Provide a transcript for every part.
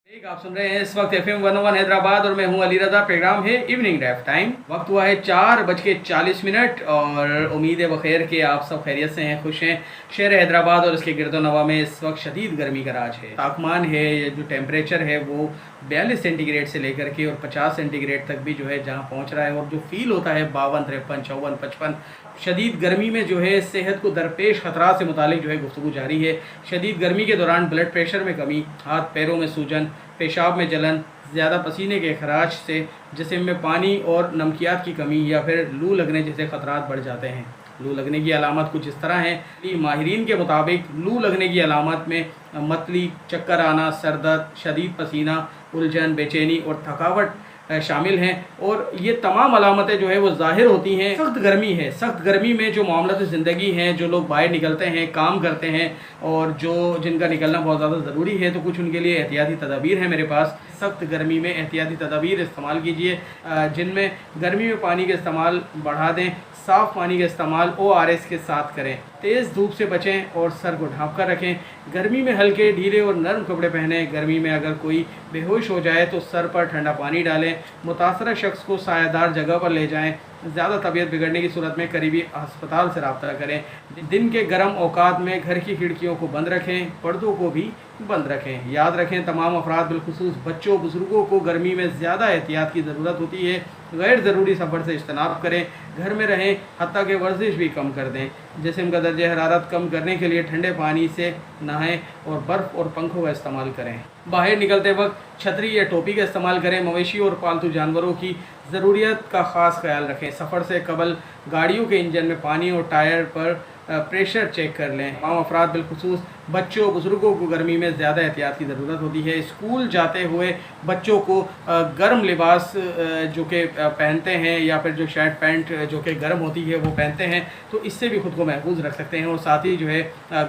ठीक, आप सुन रहे हैं इस वक्त FM 101 हैदराबाद और मैं हूं अली रजा। प्रोग्राम है इवनिंग ड्राइव टाइम। वक्त हुआ है 4:40 और उम्मीद है बखैर कि आप सब खैरियत से हैं, खुश हैं। शहर हैदराबाद और इसके गिरदोनवा में इस वक्त शदीद गर्मी का राज है। तापमान है, जो टेम्परेचर है वो 42 सेंटीग्रेड से लेकर के और 50 सेंटीग्रेड तक भी जो है जहाँ पहुँच रहा है। और जो फील होता है 52, 53, 54, 55। शदीद गर्मी में जो है सेहत को दरपेश ख़तरा से मुतालिक जो है गुफ्तगू जारी है। शदीद गर्मी के दौरान ब्लड प्रेशर में कमी, हाथ पैरों में सूजन, पेशाब में जलन, ज़्यादा पसीने के अखराज से जिस्म में पानी और नमकियात की कमी या फिर लू लगने जैसे ख़तरात बढ़ जाते हैं। लू लगने की अलामत कुछ इस तरह हैं। माहिरीन के मुताबिक लू लगने की अलामत में मतली, चक्कर आना, सर दर्द, शदीद पसीना, उलझन, बेचैनी और थकावट शामिल हैं। और ये तमाम अलामतें जो है वो ज़ाहिर होती हैं। सख्त गर्मी है, सख्त गर्मी में जो मामलात ज़िंदगी हैं, जो लोग बाहर निकलते हैं, काम करते हैं और जो जिनका निकलना बहुत ज़्यादा ज़रूरी है, तो कुछ उनके लिए एहतियाती तदाबीर हैं मेरे पास। सख्त गर्मी में एहतियाती तदाबीर इस्तेमाल कीजिए, जिनमें गर्मी में पानी का इस्तेमाल बढ़ा दें, साफ़ पानी का इस्तेमाल ORS के साथ करें, तेज़ धूप से बचें और सर को ढाँप कर रखें। गर्मी में हल्के, ढीले और नरम कपड़े पहनें। गर्मी में अगर कोई बेहोश हो जाए तो सर पर ठंडा पानी डालें। मुतासरा शख्स को सायादार जगह पर ले जाएं। ज़्यादा तबीयत बिगड़ने की सूरत में करीबी अस्पताल से रब्ता करें। दिन के गर्म औकात में घर की खिड़कियों को बंद रखें, पर्दों को भी बंद रखें। याद रखें, तमाम अफराद बिलखुसूस बच्चों, बुजुर्गों को गर्मी में ज़्यादा एहतियात की ज़रूरत होती है। गैर ज़रूरी सफ़र से इज्तनाब करें, घर में रहें, हत्ता कि वर्जिश भी कम कर दें। जिस्म का दर्जे हरारत कम करने के लिए ठंडे पानी से नहाएं और बर्फ़ और पंखों का इस्तेमाल करें। बाहर निकलते वक्त छतरी या टोपी का इस्तेमाल करें। मवेशी और पालतू जानवरों की ज़रूरियत का ख़ास ख्याल रखें। सफ़र से कबल गाड़ियों के इंजन में पानी और टायर पर प्रेशर चेक कर लें। तमाम अफराद बिलखुसूस बच्चों, बुज़ुर्गों को गर्मी में ज़्यादा एहतियात की ज़रूरत होती है। स्कूल जाते हुए बच्चों को गर्म लिबास जो कि पहनते हैं या फिर जो शर्ट पैंट जो कि गर्म होती है वो पहनते हैं, तो इससे भी ख़ुद को महफूज रख सकते हैं और साथ ही जो है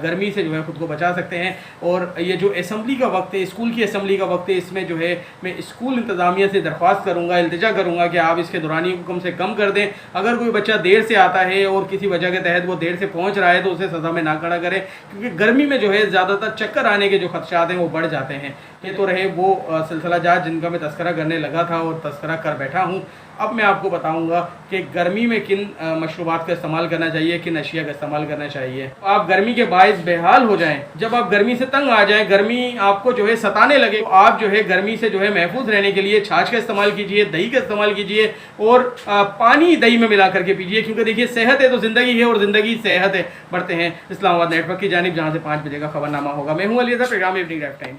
गर्मी से जो है ख़ुद को बचा सकते हैं। और ये जो असम्बली का वक्त है, स्कूल की असम्बली का वक्त है, इसमें जो है मैं स्कूल इंतज़ामिया से दरख्वास्त करूँगा, इल्तिजा करूँगा कि आप इसके दौरानी को कम से कम कर दें। अगर कोई बच्चा देर से आता है और किसी वजह के तहत वो देर से पहुँच रहा है तो उसे सज़ा में ना खड़ा करें, क्योंकि गर्मी में जो है ज़्यादातर चक्कर आने के जो खदशात हैं वो बढ़ जाते हैं। ये तो रहे वो सिलसिला जात जिनका मैं तस्करा करने लगा था और तस्करा कर बैठा हूँ। अब मैं आपको बताऊंगा कि गर्मी में किन मशरूबात का इस्तेमाल करना चाहिए, किन अशिया का इस्तेमाल करना चाहिए। आप गर्मी के बायस बेहाल हो जाएं, जब आप गर्मी से तंग आ जाएं, गर्मी आपको जो है सताने लगे, तो आप जो है गर्मी से जो है महफूज रहने के लिए छाछ का इस्तेमाल कीजिए, दही का इस्तेमाल कीजिए और पानी दही में मिला करके पीजिए। क्योंकि देखिए, सेहत है तो ज़िंदगी है और ज़िंदगी सेहत है। बढ़ते हैं इस्लामाबाद नेटवर्क की जानिब, जहाँ से 5 बजे का खबरनामा होगा। मैं हूँ Ali Raza, programme evening drive time.